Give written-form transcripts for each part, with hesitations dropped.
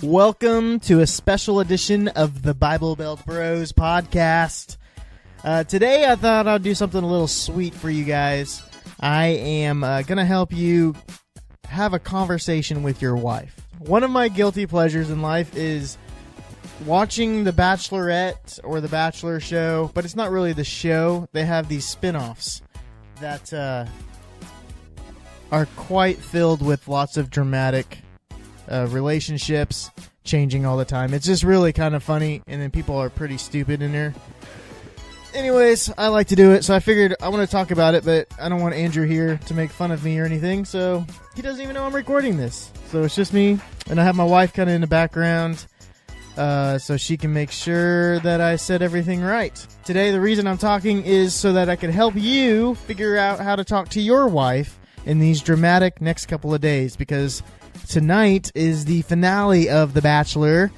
Welcome to a special edition of the Bible Belt Bros podcast. Today I thought I'd do something a little sweet for you guys. I am going to help you have a conversation with your wife. One of my guilty pleasures in life is watching The Bachelorette or The Bachelor show, but it's not really the show. They have these spin-offs that are quite filled with lots of dramatic relationships changing all the time. It's just really kind of funny, and then people are pretty stupid in there. Anyways, I like to do it, so I figured I want to talk about it, but I don't want Andrew here to make fun of me or anything, so he doesn't even know I'm recording this. So it's just me, and I have my wife kind of in the background, so she can make sure that I said everything right. Today, the reason I'm talking is so that I can help you figure out how to talk to your wife in these dramatic next couple of days, because tonight is the finale of The Bachelor,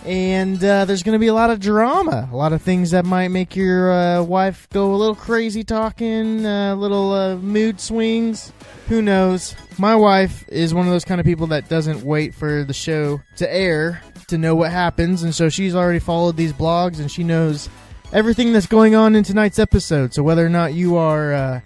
and there's going to be a lot of drama, a lot of things that might make your wife go a little crazy talking, little mood swings. Who knows? My wife is one of those kind of people that doesn't wait for the show to air to know what happens, and so she's already followed these blogs, and she knows everything that's going on in tonight's episode. So whether or not you are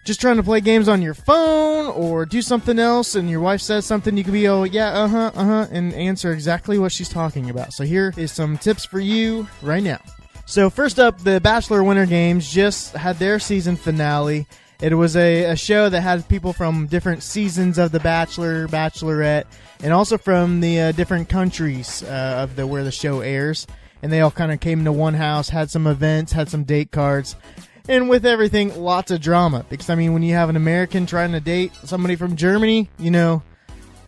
just trying to play games on your phone or do something else and your wife says something, you can be, oh, yeah, and answer exactly what she's talking about. So here is some tips for you right now. So first up, the Bachelor Winter Games just had their season finale. It was a show that had people from different seasons of The Bachelor, Bachelorette, and also from the different countries of where the show airs. And they all kind of came to one house, had some events, had some date cards. And with everything, lots of drama. Because, I mean, when you have an American trying to date somebody from Germany, you know,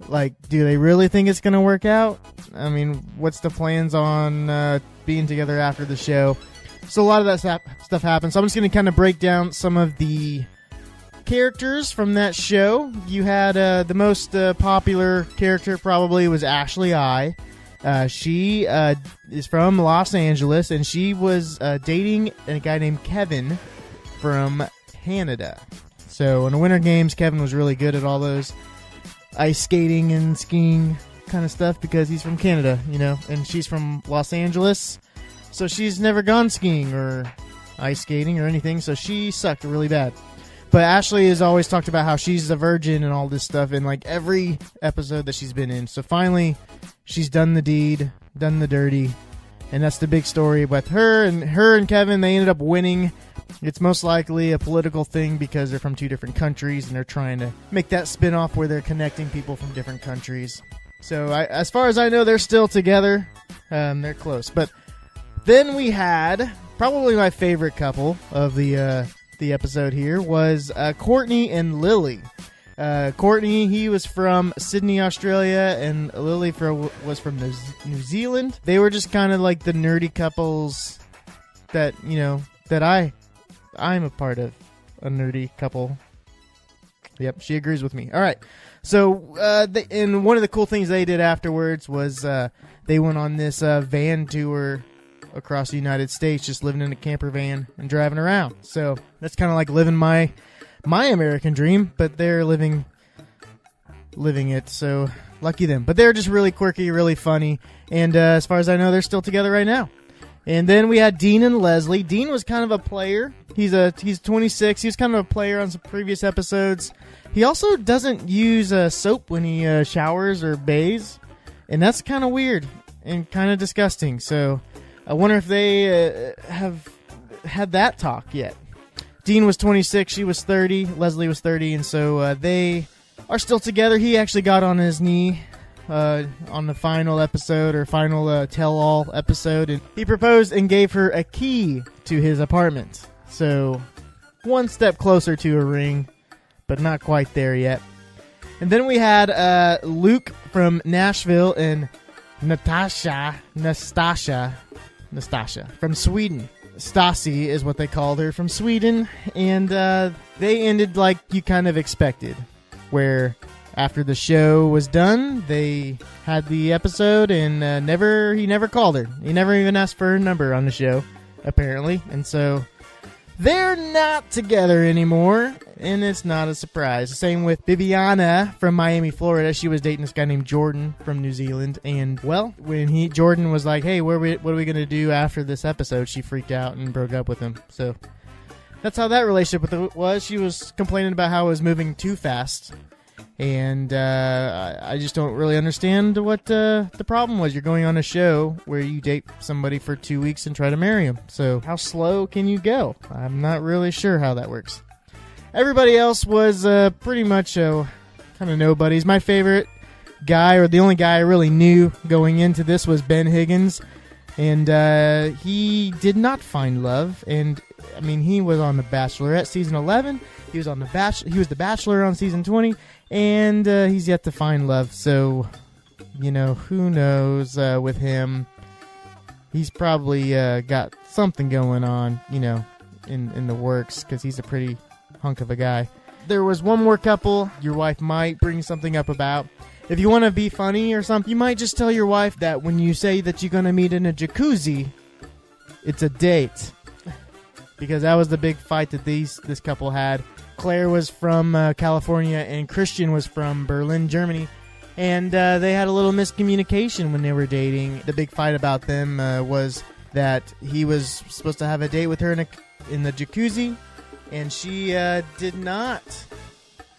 like, do they really think it's going to work out? I mean, what's the plans on being together after the show? So a lot of that stuff happens. So I'm just going to kind of break down some of the characters from that show. You had the most popular character probably was Ashley I. She is from Los Angeles, and she was dating a guy named Kevin from Canada. So in the Winter Games, Kevin was really good at all those ice skating and skiing kind of stuff because he's from Canada, you know, and she's from Los Angeles, so she's never gone skiing or ice skating or anything, so she sucked really bad. But Ashley has always talked about how she's a virgin and all this stuff in like every episode that she's been in. So finally, she's done the deed, done the dirty, and that's the big story with her and Kevin. They ended up winning. It's most likely a political thing because they're from two different countries, and they're trying to make that spin-off where they're connecting people from different countries. So as far as I know, they're still together. They're close. But then we had probably my favorite couple of the episode here was Courtney and Lily. Courtney, he was from Sydney, Australia, and Lily was from New Zealand. They were just kind of like the nerdy couples that, you know, that I'm a part of, a nerdy couple. Yep, she agrees with me. All right. So, and one of the cool things they did afterwards was they went on this van tour across the United States, just living in a camper van and driving around. So that's kind of like living my American dream, but they're living it. So lucky them. But they're just really quirky, really funny, and as far as I know, they're still together right now. And then we had Dean and Leslie. Dean was kind of a player. He's 26. He was kind of a player on some previous episodes. He also doesn't use soap when he showers or bathes, and that's kind of weird and kind of disgusting. So I wonder if they have had that talk yet. Dean was 26, she was 30, Leslie was 30, and so they are still together. He actually got on his knee on the final episode, or final tell-all episode, and he proposed and gave her a key to his apartment. So one step closer to a ring, but not quite there yet. And then we had Luke from Nashville and Nastasha from Sweden. Stasi is what they called her, from Sweden, and they ended like you kind of expected, where after the show was done, they had the episode, and he never called her. He never even asked for her number on the show, apparently, and so they're not together anymore. and it's not a surprise. Same with Bibiana from Miami, Florida. She was dating this guy named Jordan from New Zealand, and well, when Jordan was like, "Hey, what are we going to do after this episode?" She freaked out and broke up with him. So that's how that relationship was. She was complaining about how it was moving too fast, and I just don't really understand what the problem was. You're going on a show where you date somebody for 2 weeks and try to marry them. So how slow can you go? I'm not really sure how that works. Everybody else was pretty much kind of nobodies. My favorite guy, or the only guy I really knew going into this, was Ben Higgins. And he did not find love. And, I mean, he was on The Bachelorette Season 11. He was the Bachelor on Season 20. And he's yet to find love. So, who knows with him. He's probably got something going on, in the works, because he's a pretty hunk of a guy. There was one more couple your wife might bring something up about. If you want to be funny or something, you might just tell your wife that when you say that you're going to meet in a jacuzzi, it's a date. Because that was the big fight that this couple had. Claire was from California and Christian was from Berlin, Germany. And they had a little miscommunication when they were dating. The big fight about them was that he was supposed to have a date with her in the jacuzzi. And she did not.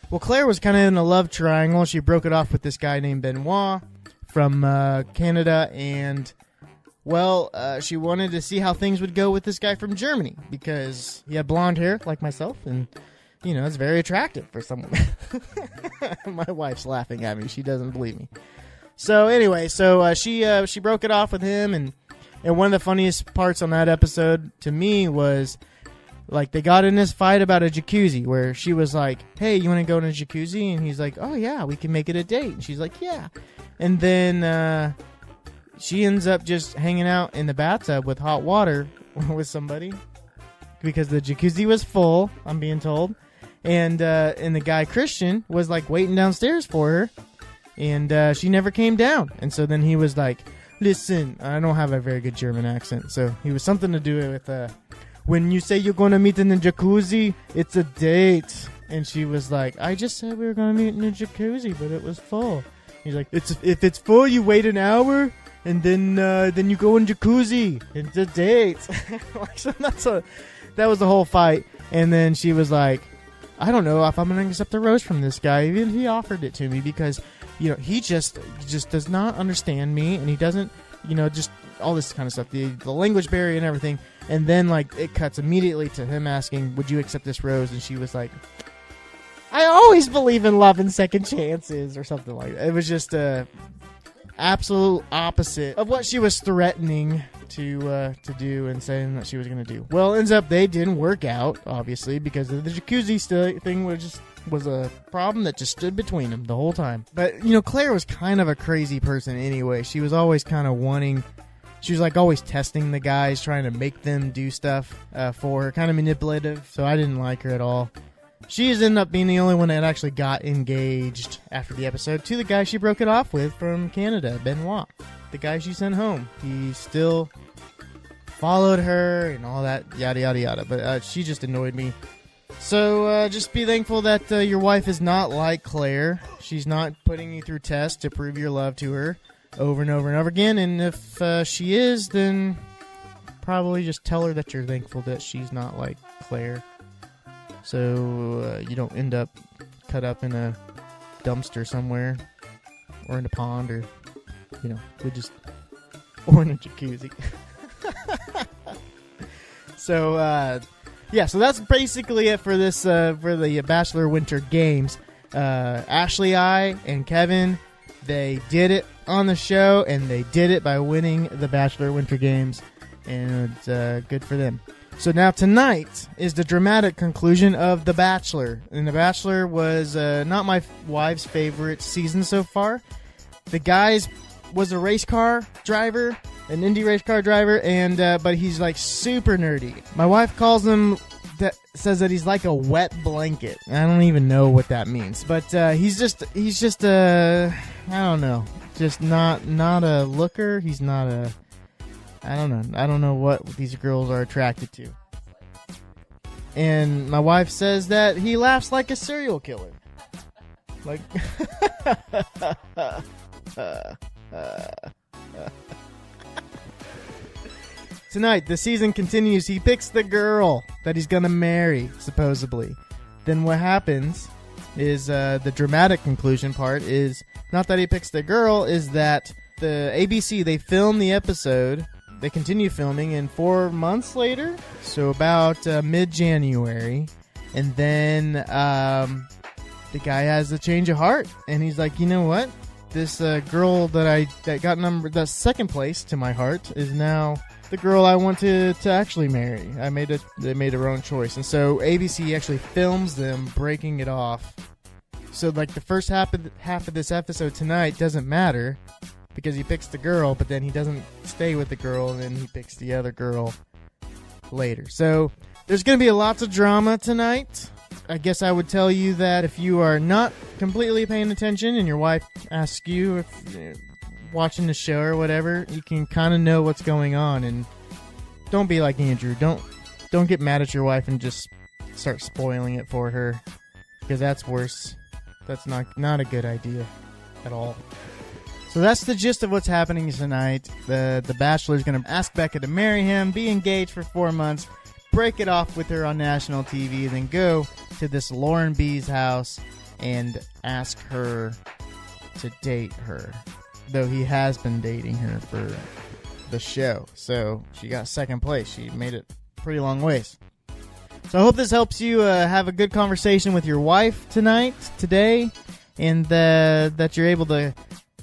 Well, Claire was kind of in a love triangle. She broke it off with this guy named Benoit from Canada. And, well, she wanted to see how things would go with this guy from Germany. Because he had blonde hair, like myself. And, it's very attractive for someone. My wife's laughing at me. She doesn't believe me. So, anyway, she broke it off with him. And one of the funniest parts on that episode to me was, like, they got in this fight about a jacuzzi where she was like, "Hey, you want to go in a jacuzzi?" And he's like, "Oh, yeah, we can make it a date." And she's like, "Yeah." And then she ends up just hanging out in the bathtub with hot water with somebody because the jacuzzi was full, I'm being told. And the guy, Christian, was, like, waiting downstairs for her. And she never came down. And so then he was like, "Listen," I don't have a very good German accent. So he was something to do with... "When you say you're going to meet in the jacuzzi, it's a date." And she was like, "I just said we were going to meet in the jacuzzi, but it was full." He's like, if it's full, you wait an hour, and then you go in jacuzzi. It's a date. So that was the whole fight. And then she was like, "I don't know if I'm going to accept a rose from this guy." Even he offered it to me because, he just does not understand me, and he doesn't, just all this kind of stuff, the language barrier and everything. And then, like, it cuts immediately to him asking, "Would you accept this rose?" And she was like, "I always believe in love and second chances," or something like that. It was just a absolute opposite of what she was threatening to do and saying that she was going to do. Well, ends up they didn't work out, obviously, because the jacuzzi thing was a problem that just stood between them the whole time. But, Claire was kind of a crazy person anyway. She was always kind of wanting... She was, like, always testing the guys, trying to make them do stuff for her. Kind of manipulative, so I didn't like her at all. She ended up being the only one that actually got engaged after the episode to the guy she broke it off with from Canada, Benoit. The guy she sent home. He still followed her and all that, yada, yada, yada. But she just annoyed me. So just be thankful that your wife is not like Claire. She's not putting you through tests to prove your love to her over and over and over again. And if she is, then probably just tell her that you're thankful that she's not like Claire. So you don't end up cut up in a dumpster somewhere or in a pond or, or in a jacuzzi. So, so that's basically it for this, for the Bachelor Winter Games. Ashley, and Kevin, they did it on the show, and they did it by winning the Bachelor Winter Games, and it's good for them. So now tonight is the dramatic conclusion of The Bachelor, and The Bachelor was not my wife's favorite season so far. The guy's was a race car driver, an Indy race car driver, and but he's like super nerdy. My wife calls him, says that he's like a wet blanket. I don't even know what that means, but he's just I don't know, just not a looker. He's not a, I don't know what these girls are attracted to. And my wife says that he laughs like a serial killer. Like, tonight, the season continues. He picks the girl that he's gonna marry, supposedly. Then what happens is the dramatic conclusion part is not that he picks the girl, is that the ABC, they film the episode. They continue filming, and 4 months later, so about mid-January, and then the guy has a change of heart, and he's like, you know what? This girl that got second place to my heart is now the girl I want to actually marry. They made a wrong choice, and so ABC actually films them breaking it off. So like the first half of this episode tonight doesn't matter because he picks the girl, but then he doesn't stay with the girl, and then he picks the other girl later. So there's going to be lots of drama tonight. I guess I would tell you that if you are not completely paying attention and your wife asks you if you're watching the show or whatever, you can kind of know what's going on. And don't be like Andrew. Don't get mad at your wife and just start spoiling it for her, because that's worse. That's not a good idea at all. So that's the gist of what's happening tonight. The Bachelor is going to ask Becca to marry him, be engaged for 4 months, break it off with her on national TV, then go to this Lauren B's house and ask her to date her. Though he has been dating her for the show. So she got second place. She made it pretty long ways. So I hope this helps you have a good conversation with your wife today, and that you're able to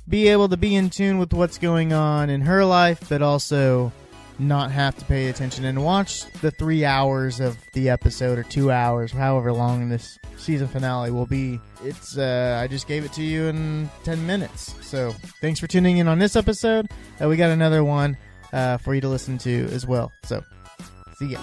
be in tune with what's going on in her life, but also not have to pay attention and watch the 3 hours of the episode, or 2 hours, however long this season finale will be. It's I just gave it to you in 10 minutes. So thanks for tuning in on this episode. We got another one for you to listen to as well. So see ya.